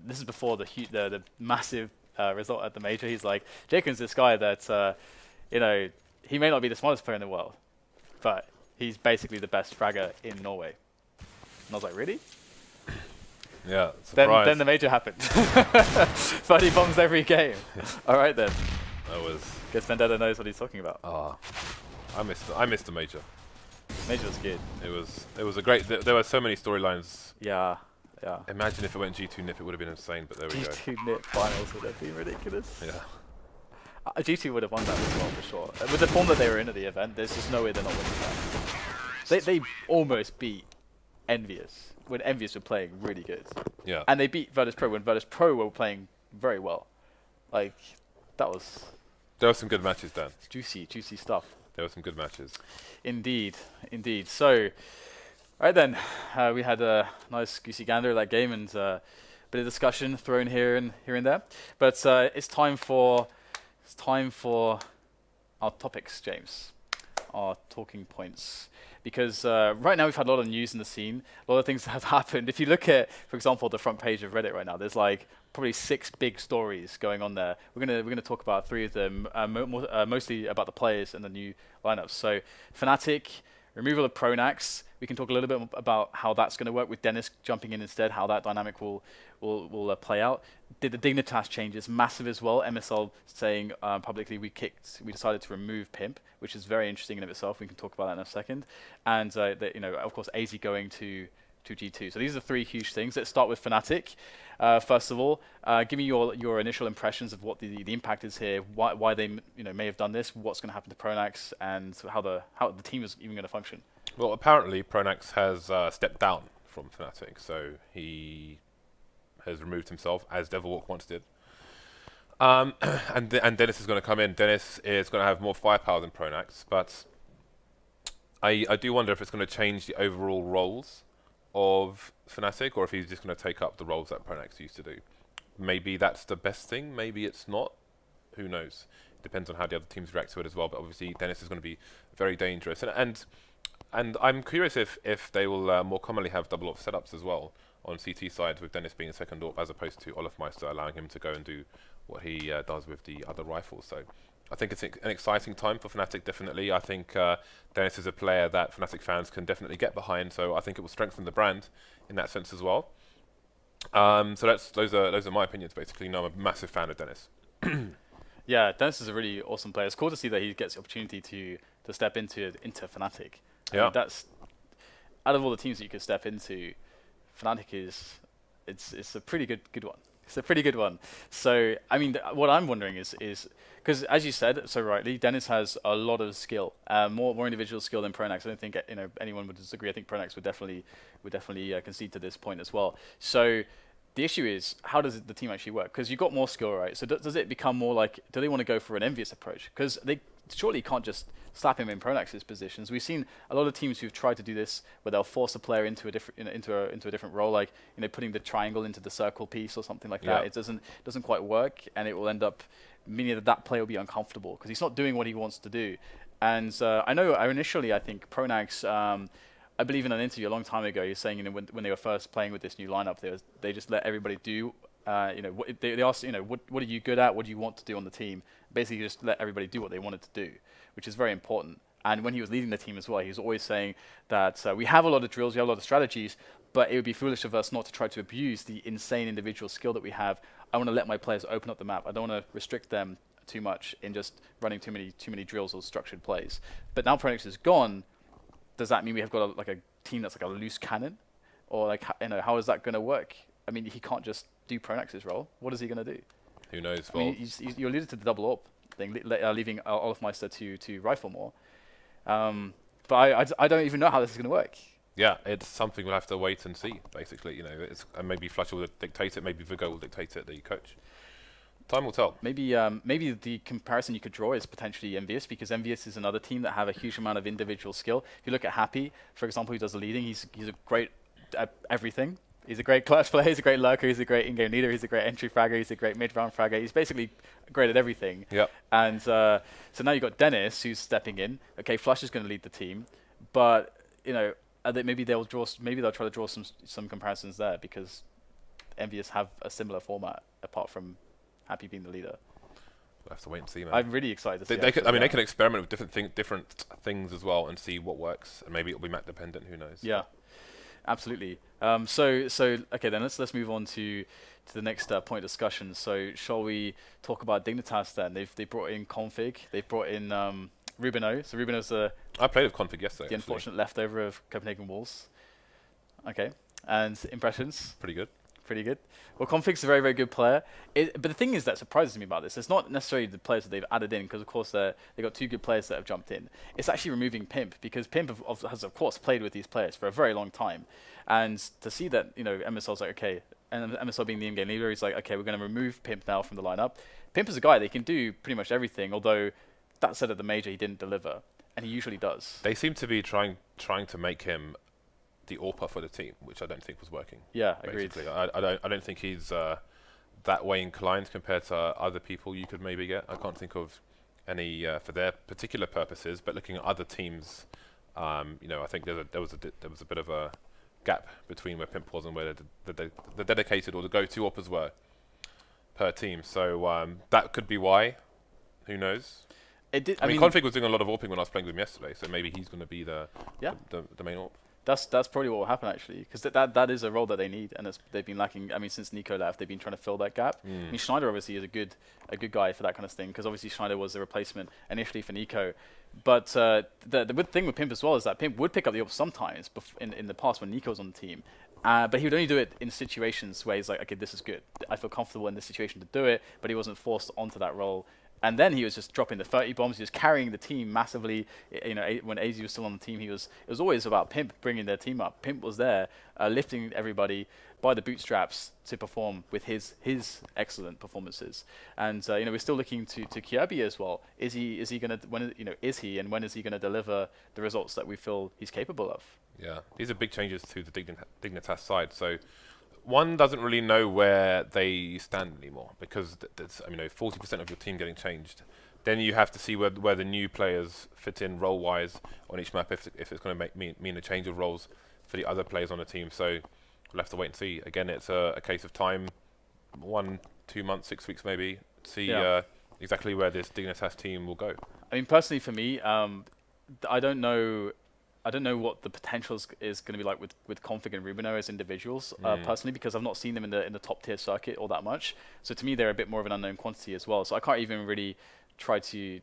this is before the massive result at the major. He's like, Jacob's this guy that he may not be the smartest player in the world, but he's basically the best fragger in Norway. And I was like, really? Yeah, surprise. Then the major happened. 30 bombs every game. All right then. Guess Vendetta knows what he's talking about. I missed the major. Major was good. It was a great. There were so many storylines. Yeah. Imagine if it went G2 NIP, it would have been insane. But there we go. G2 NIP finals would have been ridiculous. Yeah. G2 would have won that as well for sure. With the form that they were in at the event, there's just no way they're not winning that. They almost beat Envious when Envious were playing really good. Yeah. And they beat Virtus.pro when Virtus.pro were playing very well. Like, there were some good matches, Dan. Juicy stuff. There were some good matches. Indeed. So, right then, we had a nice goosey gander of that game and a bit of discussion thrown here and there. But it's time for our topics, James. Our talking points. Because right now we've had a lot of news in the scene, a lot of things that have happened. If you look at, for example, the front page of Reddit right now, there's like probably 6 big stories going on there. We're gonna talk about 3 of them, mostly about the players and the new lineups. So fnatic, removal of Pronax. We can talk a little bit about how that's going to work with Dennis jumping in instead, how that dynamic will play out. Did the Dignitas changes massive as well? MSL saying publicly we decided to remove Pimp, which is very interesting in of itself. We can talk about that in a second. And of course, AZ going to G2. So these are 3 huge things. Let's start with fnatic. First of all, give me your initial impressions of what the impact is here, why they may have done this, what's going to happen to Pronax, and how the team is even going to function. Well, apparently Pronax has stepped down from fnatic, so he has removed himself, as Devilwalk once did. And Dennis is going to come in. Dennis is going to have more firepower than Pronax, but I do wonder if it's going to change the overall roles of fnatic, or if he's just going to take up the roles that Pronax used to do. Maybe that's the best thing, maybe it's not. Who knows? Depends on how the other teams react to it as well, but obviously Dennis is going to be very dangerous. And I'm curious if they will more commonly have double AWP setups as well on CT side, with Dennis being a second AWP as opposed to Olafmeister allowing him to go and do what he does with the other rifles. So I think it's an exciting time for fnatic, definitely. I think Dennis is a player that fnatic fans can definitely get behind, so I think it will strengthen the brand in that sense as well. So those are my opinions, basically. I'm a massive fan of Dennis. Yeah, Dennis is a really awesome player. It's cool to see that he gets the opportunity to step into fnatic. I mean, that's out of all the teams that you could step into, fnatic it's a pretty good one. It's a pretty good one. So, I mean, what I'm wondering is because as you said so rightly, Dennis has a lot of skill, more individual skill than Pronax. I don't think anyone would disagree. I think Pronax would definitely concede to this point as well. So the issue is, how does the team actually work? Because you've got more skill, right? So does it become more like, do they want to go for an envious approach? Because they surely can't just slap him in Pronax's positions. We've seen a lot of teams who've tried to do this, where they'll force a player into a different into a different role, like putting the triangle into the circle piece or something like that. It doesn't quite work, and it will end up meaning that player will be uncomfortable because he's not doing what he wants to do. And I know initially I think Pronax, I believe in an interview a long time ago, he was saying when they were first playing with this new lineup, they just let everybody do. They asked, what are you good at? What do you want to do on the team? Basically, just let everybody do what they wanted to do, which is very important. And when he was leading the team as well, he was always saying that we have a lot of drills, we have a lot of strategies, but it would be foolish of us not to try to abuse the insane individual skill that we have. I want to let my players open up the map. I don't want to restrict them too much in just running too many drills or structured plays. But now Pronax is gone. Does that mean we have got a team that's like a loose cannon, or like how is that going to work? I mean, he can't just do Pronax's role. What is he going to do? Who knows? I mean, you alluded to the double AWP thing, leaving Olafmeister to rifle more. But I don't even know how this is going to work. Yeah, it's something we'll have to wait and see. Basically, and maybe Flush will dictate it. Maybe Vigo will dictate it. The coach. Time will tell. Maybe the comparison you could draw is potentially Envious, because Envious is another team that have a huge amount of individual skill. If you look at Happy, for example, who does the leading, he's a great at everything. He's a great clutch player, he's a great lurker, he's a great in-game leader, he's a great entry fragger, he's a great mid-round fragger. He's basically great at everything. Yep. And so now you've got Dennis, who's stepping in. Okay, Flush is going to lead the team, but maybe they'll try to draw some comparisons there, because Envious have a similar format apart from Happy being the leader. We'll have to wait and see, man. I'm really excited to see. They can experiment with different things as well and see what works, and maybe it'll be map dependent. Who knows? Yeah, absolutely. So okay, then let's move on to the next point of discussion. So shall we talk about Dignitas then? They brought in Config. They've brought in Rubino. So Rubino's I played with Config yesterday. The unfortunate leftover of Copenhagen Wolves. Okay, and impressions? Pretty good. Pretty good. Well, Config's a very, very good player. But the thing is that surprises me about this, it's not necessarily the players that they've added in, because of course they've got two good players that have jumped in. It's actually removing Pimp, because Pimp has of course played with these players for a very long time. And to see that, MSL's like, okay, and MSL being the in-game leader, he's like, okay, we're going to remove Pimp now from the lineup. Pimp is a guy that can do pretty much everything, although that said at the major he didn't deliver, and he usually does. They seem to be trying to make him the AWPer for the team, which I don't think was working. Yeah, agreed. I don't think he's that way inclined compared to other people you could maybe get. I can't think of any for their particular purposes, but looking at other teams, I think there was a bit of a gap between where Pimp was and where the dedicated or the go-to AWPers were per team. So that could be why. Who knows? I mean, Config was doing a lot of AWPing when I was playing with him yesterday, so maybe he's going to be the main AWP. That's probably what will happen, actually, because that is a role that they need, and they've been lacking. I mean, since Nico left, they've been trying to fill that gap. I mean, Schneider obviously is a good guy for that kind of thing, because obviously Schneider was the replacement initially for Nico. But the good thing with Pimp as well is that Pimp would pick up the AWP sometimes in the past when Nico was on the team. But he would only do it in situations where he's like, okay, this is good. I feel comfortable in this situation to do it, but he wasn't forced onto that role. And then he was just dropping the 30 bombs. He was carrying the team massively. When AZ was still on the team, it was always about Pimp bringing their team up. Pimp was there, lifting everybody by the bootstraps to perform with his excellent performances. And we're still looking to Kirby as well. Is he going to when is he going to deliver the results that we feel he's capable of? Yeah, these are big changes to the Dignitas side. So one doesn't really know where they stand anymore, because 40% of your team getting changed. Then you have to see where the new players fit in role-wise on each map, if it's going to mean a change of roles for the other players on the team. So we'll have to wait and see. Again, it's a case of time, 1, 2 months, 6 weeks maybe, to see exactly where this Dignitas team will go. I mean, personally for me, I don't know what the potential is going to be like with Config and Rubino as individuals, personally, because I've not seen them in the top tier circuit all that much. So to me, they're a bit more of an unknown quantity as well. So I can't even really try to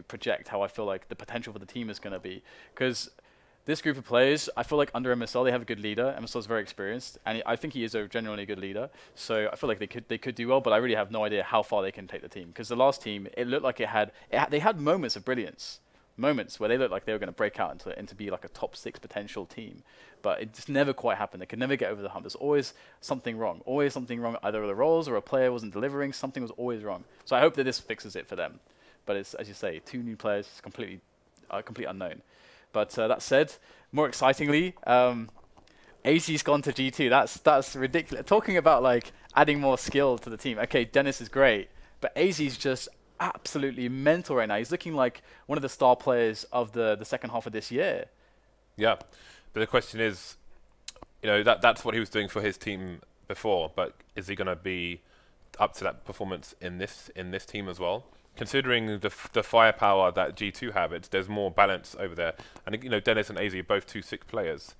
project how I feel like the potential for the team is going to be, because this group of players, I feel like under MSL they have a good leader. MSL is very experienced, and I think he is a genuinely good leader. So I feel like they could do well, but I really have no idea how far they can take the team. Because the last team, it looked like they had moments of brilliance, moments where they looked like they were going to break out into be like a top 6 potential team, but it just never quite happened. They could never get over the hump. There's always something wrong. Either the roles or a player wasn't delivering. Something was always wrong. So I hope that this fixes it for them. But it's, as you say, 2 new players, completely unknown. But that said, more excitingly, AZ's gone to G2. That's ridiculous. Talking about like adding more skill to the team. Okay, Dennis is great, but AZ's just absolutely mental right now. He's looking like one of the star players of the second half of this year. Yeah, but the question is, you know, that's what he was doing for his team before, but is he going to be up to that performance in this team as well? Considering the firepower that G2 have, there's more balance over there. And you know, Dennis and AZ are both 2-6 players.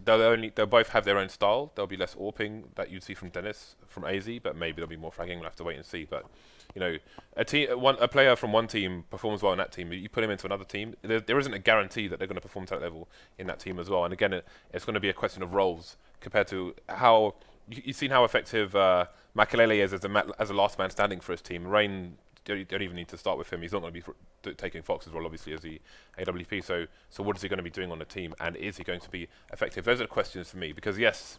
They'll both have their own style. There'll be less AWPing that you'd see from Dennis, from AZ, but maybe there'll be more fragging. We'll have to wait and see. But you know, a player from one team performs well in that team. You put him into another team, there isn't a guarantee that they're going to perform to that level in that team as well. And again, it's going to be a question of roles compared to how you've seen how effective Makalele is as a last man standing for his team. Rain, you don't even need to start with him. He's not going to be taking Fox's role, obviously, as the AWP. So what is he going to be doing on the team, and is he going to be effective? Those are the questions for me, because yes,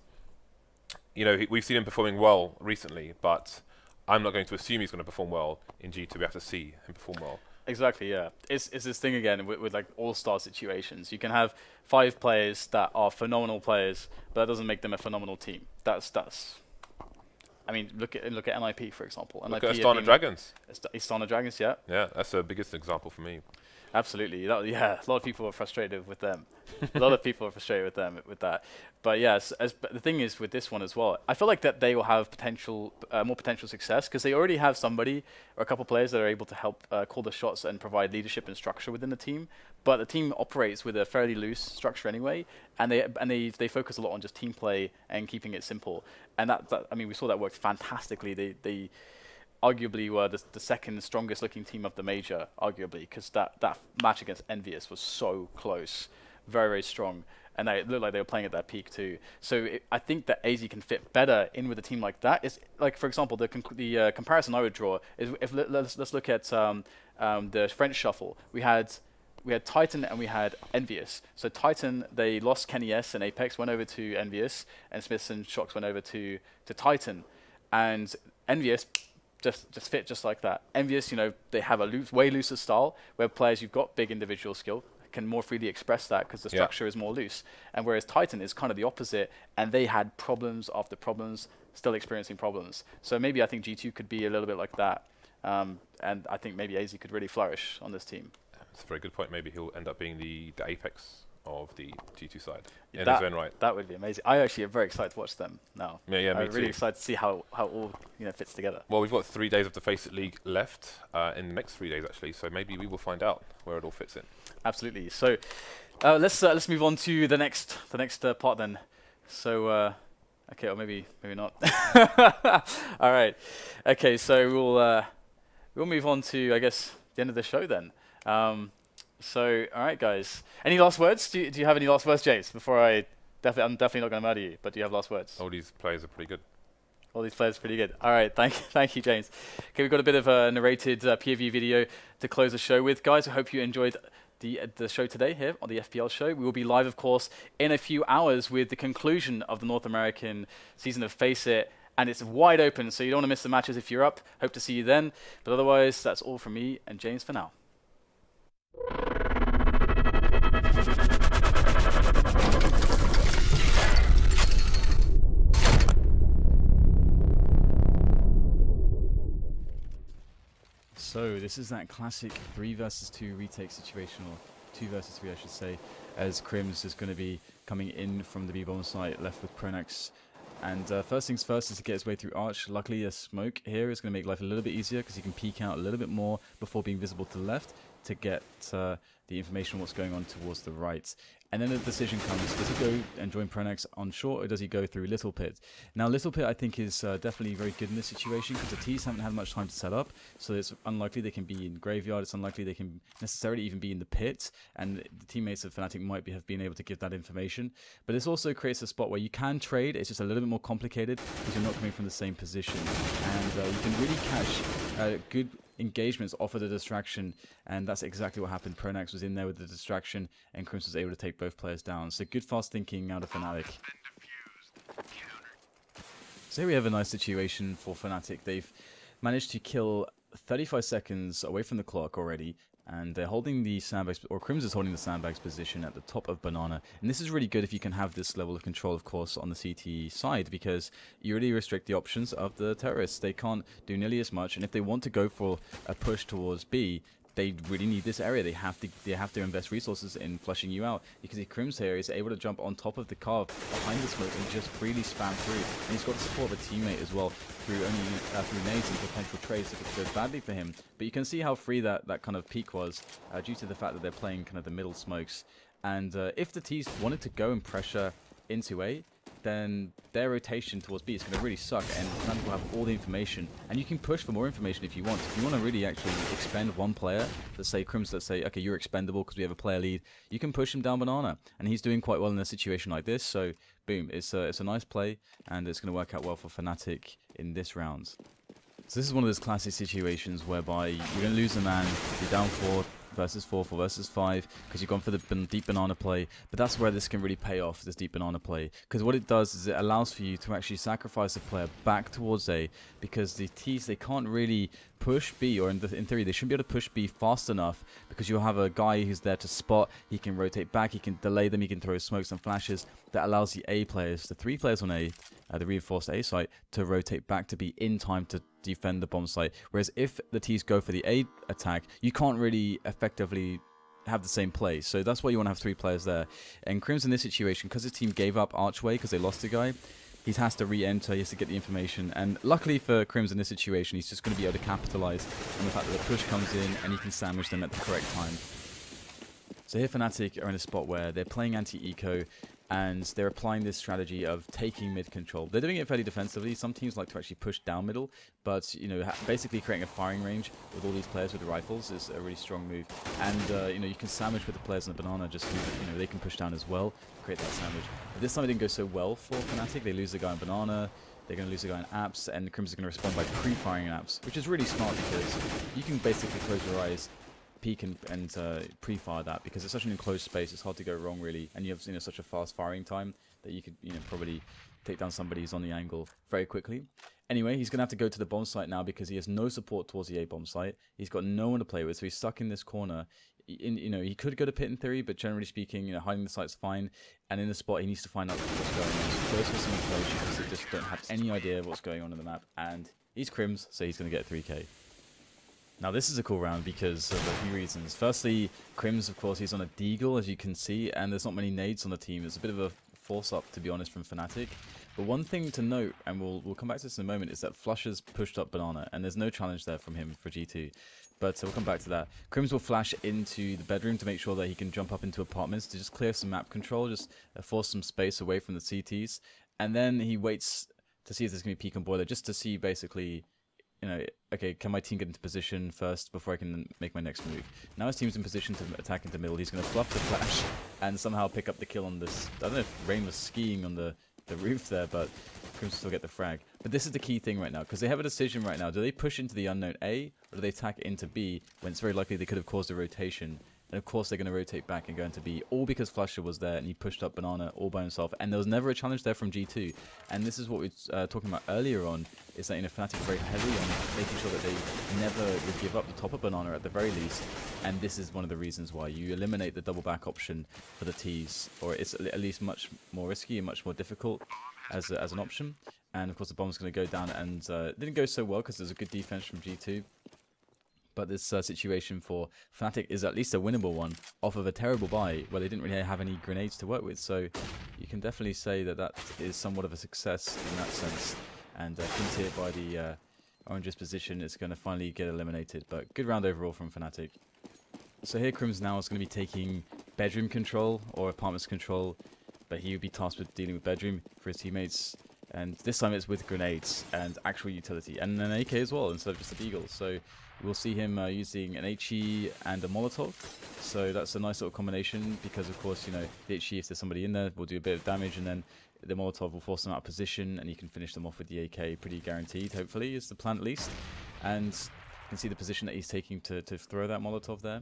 you know, we've seen him performing well recently, but I'm not going to assume he's going to perform well in G2. We have to see him perform well. Exactly, yeah. It's this thing again with like all-star situations. You can have 5 players that are phenomenal players, but that doesn't make them a phenomenal team. That's. I mean, look at NIP, for example. Look at Astana Dragons. Astana Dragons, yeah. Yeah, that's the biggest example for me. Absolutely. Yeah, a lot of people are frustrated with them. A lot of people are frustrated with them with that. But yes, but the thing is with this one as well, I feel like that they will have more potential success because they already have somebody or a couple of players that are able to help call the shots and provide leadership and structure within the team. But the team operates with a fairly loose structure anyway, and they focus a lot on just team play and keeping it simple. And that I mean, we saw that worked fantastically. They arguably were the second strongest looking team of the major, arguably, because that match against Envious was so close, very, very strong, and it looked like they were playing at their peak too. So I think that AZ can fit better in with a team like that. It's like, for example, the comparison I would draw is let's look at the French Shuffle. We had Titan and we had Envious. So Titan, they lost Kenny S and Apex, went over to Envious, and Smiths and Shocks went over to Titan, and Envious just fit just like that. Envious, you know, they have a way looser style where players who've got big individual skill can more freely express that because the structure is more loose. And whereas Titan is kind of the opposite, and they had problems after problems, still experiencing problems. So maybe I think G2 could be a little bit like that. And I think maybe AZ could really flourish on this team. That's a very good point. Maybe he'll end up being the Apex of the G2 side in his own right. That would be amazing. I actually am very excited to watch them now. Yeah, me I'm really excited to see how all fits together. Well, we've got 3 days of the FACEIT League left in the next 3 days actually, so maybe we will find out where it all fits in. Absolutely. So let's move on to the next part then. So okay, or maybe not. All right. Okay, so we'll move on to, I guess, the end of the show then. So, all right, guys. Any last words? Do you have any last words, James? Before I'm definitely not going to murder you, but do you have last words? All these players are pretty good. All these players are pretty good. All right, thank you, James. Okay, we've got a bit of a narrated POV video to close the show with, guys. I hope you enjoyed the show today here on the FPL show. We will be live, of course, in a few hours with the conclusion of the North American season of FACEIT. And it's wide open, so you don't want to miss the matches if you're up. Hope to see you then. But otherwise, that's all from me and James for now. So this is that classic 3 versus 2 retake situation, or 2 versus 3 I should say, as Crims is going to be coming in from the B-bomb site, left with Pronax. And first things first is to get his way through Arch. Luckily a smoke here is going to make life a little bit easier because he can peek out a little bit more before being visible to the left to get the information on what's going on towards the right. And then the decision comes, does he go and join Pronax on short, or does he go through Little Pit? Now, Little Pit, I think, is definitely very good in this situation, because the T's haven't had much time to set up, so it's unlikely they can be in Graveyard, it's unlikely they can necessarily even be in the pit, and the teammates of fnatic might have been able to give that information. But this also creates a spot where you can trade, it's just a little bit more complicated, because you're not coming from the same position, and you can really catch good engagements off of the distraction, and that's exactly what happened. Pronax was in there with the distraction, and Crims was able to take both players down. So good fast thinking out of fnatic. So here we have a nice situation for fnatic. They've managed to kill 35 seconds away from the clock already, and they're holding the sandbags, or Crims is holding the sandbags position at the top of Banana. And this is really good if you can have this level of control, of course, on the CT side, because you really restrict the options of the terrorists. They can't do nearly as much, and if they want to go for a push towards B, they really need this area. They have to invest resources in flushing you out, because if Crims here is able to jump on top of the car behind the smoke and just freely spam through, and he's got the support of a teammate as well through nades and potential trades if it goes badly for him. But you can see how free that kind of peak was due to the fact that they're playing kind of the middle smokes. And if the T's wanted to go and pressure into A, then their rotation towards B is going to really suck, and fnatic will have all the information, and you can push for more information if you want. If you want to really actually expend one player, let's say Crims, let's say, okay, you're expendable because we have a player lead, you can push him down Banana, and he's doing quite well in a situation like this, so boom, it's a nice play, and it's going to work out well for fnatic in this round. So this is one of those classic situations whereby you're going to lose a man, you're down 4 versus 4 versus 5, because you've gone for the deep banana play. But that's where this can really pay off, this deep banana play, because what it does is it allows for you to actually sacrifice a player back towards A, because the T's, they can't really push B, or in theory they shouldn't be able to push B fast enough, because you'll have a guy who's there to spot, he can rotate back, he can delay them, he can throw smokes and flashes. That allows the A players, the 3 players on A, the reinforced A site, to rotate back to be in time to defend the bomb site. Whereas if the T's go for the A attack, you can't really effectively have the same play. So that's why you want to have 3 players there. And Crims in this situation, because his team gave up Archway because they lost a guy, he has to re-enter, he has to get the information. And luckily for Crims in this situation, he's just going to be able to capitalize on the fact that the push comes in and he can sandwich them at the correct time. So here fnatic are in a spot where they're playing anti-eco, and they're applying this strategy of taking mid control. They're doing it fairly defensively. Some teams like to actually push down middle, but you know, basically creating a firing range with all these players with the rifles is a really strong move. And you know, you can sandwich with the players on the banana, just you know, they can push down as well, create that sandwich. But this time it didn't go so well for fnatic. They lose the guy on banana, they're going to lose the guy in apps, and Crims is going to respond by pre-firing in apps, which is really smart because you can basically close your eyes, peek and pre-fire that, because it's such an enclosed space, it's hard to go wrong really, and you have, you know, such a fast firing time that you could, you know, probably take down somebody who's on the angle very quickly. Anyway, he's going to have to go to the bomb site now because he has no support towards the A bomb site. He's got no one to play with, so he's stuck in this corner. You know, he could go to pit in theory, but generally speaking, you know, hiding the site's fine. And in the spot, he needs to find out what's going on. So he goes for some information because they just don't have any idea of what's going on in the map. And he's Crims, so he's going to get 3k. Now this is a cool round because of a few reasons. Firstly, Crims, of course, he's on a deagle, as you can see, and there's not many nades on the team. It's a bit of a force-up, to be honest, from fnatic. But one thing to note, and we'll come back to this in a moment, is that Flush has pushed up Banana, and there's no challenge there from him for G2. But we'll come back to that. Crims will flash into the bedroom to make sure that he can jump up into apartments to just clear some map control, just force some space away from the CTs. And then he waits to see if there's going to be peek on boiler, just to see basically, you know, okay, can my team get into position first before I can make my next move? Now his team's in position to attack into middle. He's going to fluff the flash and somehow pick up the kill on this. I don't know if Rain was skiing on the roof there, but Crims will still get the frag. But this is the key thing right now, because they have a decision right now. Do they push into the unknown A, or do they attack into B, when it's very likely they could have caused a rotation? And of course they're going to rotate back and go into B, all because Flusher was there and he pushed up Banana all by himself, and there was never a challenge there from G2. And this is what we were talking about earlier on, is that, you know, fnatic are very heavy on making sure that they never would give up the top of Banana at the very least. And this is one of the reasons why you eliminate the double back option for the T's, or it's at least much more risky and much more difficult as an option. And of course the bomb's going to go down, and it didn't go so well because there's a good defense from G2. But this situation for fnatic is at least a winnable one off of a terrible buy where they didn't really have any grenades to work with. So you can definitely say that that is somewhat of a success in that sense. And King's here by the Orange's position is going to finally get eliminated. But good round overall from fnatic. So here Crims now is going to be taking bedroom control or apartments control, but he would be tasked with dealing with bedroom for his teammates. And this time it's with grenades and actual utility, and an AK as well instead of just a deagle. So we'll see him using an HE and a Molotov. So that's a nice little combination because, of course, you know, the HE, if there's somebody in there, will do a bit of damage, and then the Molotov will force them out of position, and you can finish them off with the AK, pretty guaranteed, hopefully, is the plan at least. And you can see the position that he's taking to throw that Molotov there.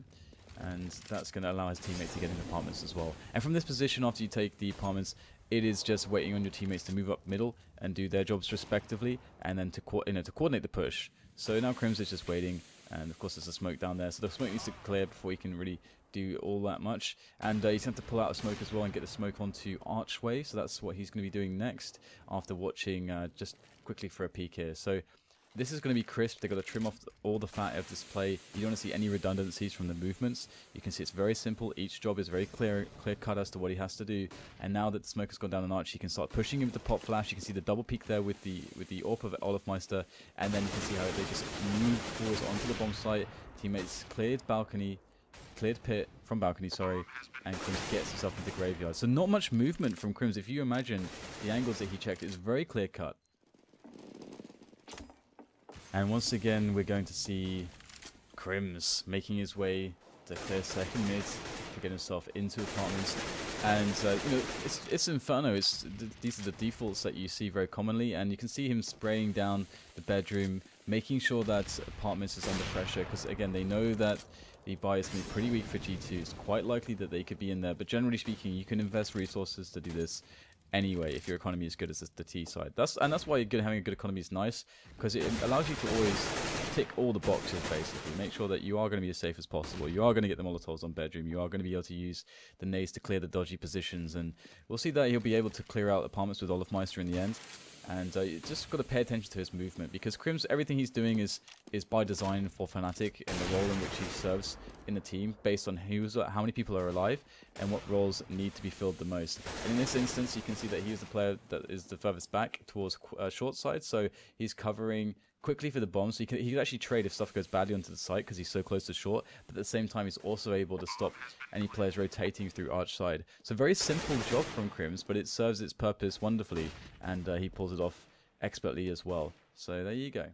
And that's going to allow his teammate to get in apartments as well. And from this position, after you take the apartments, it is just waiting on your teammates to move up middle and do their jobs respectively, and then to coordinate the push. So now Crims is just waiting, and of course there's a smoke down there, so the smoke needs to clear before he can really do all that much. And he's going to pull out a smoke as well and get the smoke onto Archway, so that's what he's going to be doing next after watching just quickly for a peek here. So this is going to be crisp. They've got to trim off all the fat of this play. You don't want to see any redundancies from the movements. You can see it's very simple. Each job is very clear cut as to what he has to do. And now that the smoke has gone down an arch, you can start pushing him with the pop flash. You can see the double peek there with the AWP of Olofmeister, and then you can see how they just move forwards onto the bomb site. Teammates cleared pit from balcony, sorry, and Crims gets himself into the graveyard. So not much movement from Crims. If you imagine the angles that he checked, it's very clear cut. And once again, we're going to see Crims making his way to clear second mid to get himself into apartments. And you know, it's Inferno. These are the defaults that you see very commonly, and you can see him spraying down the bedroom, making sure that apartments is under pressure, because again, they know that the buy is going to be pretty weak for G2. It's quite likely that they could be in there, but generally speaking, you can invest resources to do this anyway if your economy is good as the T side. That's why having a good economy is nice, because it allows you to always tick all the boxes, basically. Make sure that you are going to be as safe as possible. You are going to get the Molotovs on bedroom. You are going to be able to use the nades to clear the dodgy positions, and we'll see that he'll be able to clear out apartments with Olofmeister in the end. And you just got to pay attention to his movement, because Crims, everything he's doing is by design for fnatic and the role in which he serves in the team, based on how many people are alive and what roles need to be filled the most. And in this instance, you can see that he's the player that is the furthest back towards short side, so he's covering quickly for the bomb, so he can actually trade if stuff goes badly onto the site because he's so close to short, but at the same time he's also able to stop any players rotating through arch side. So very simple job from Crims, but it serves its purpose wonderfully, and he pulls it off expertly as well. So there you go.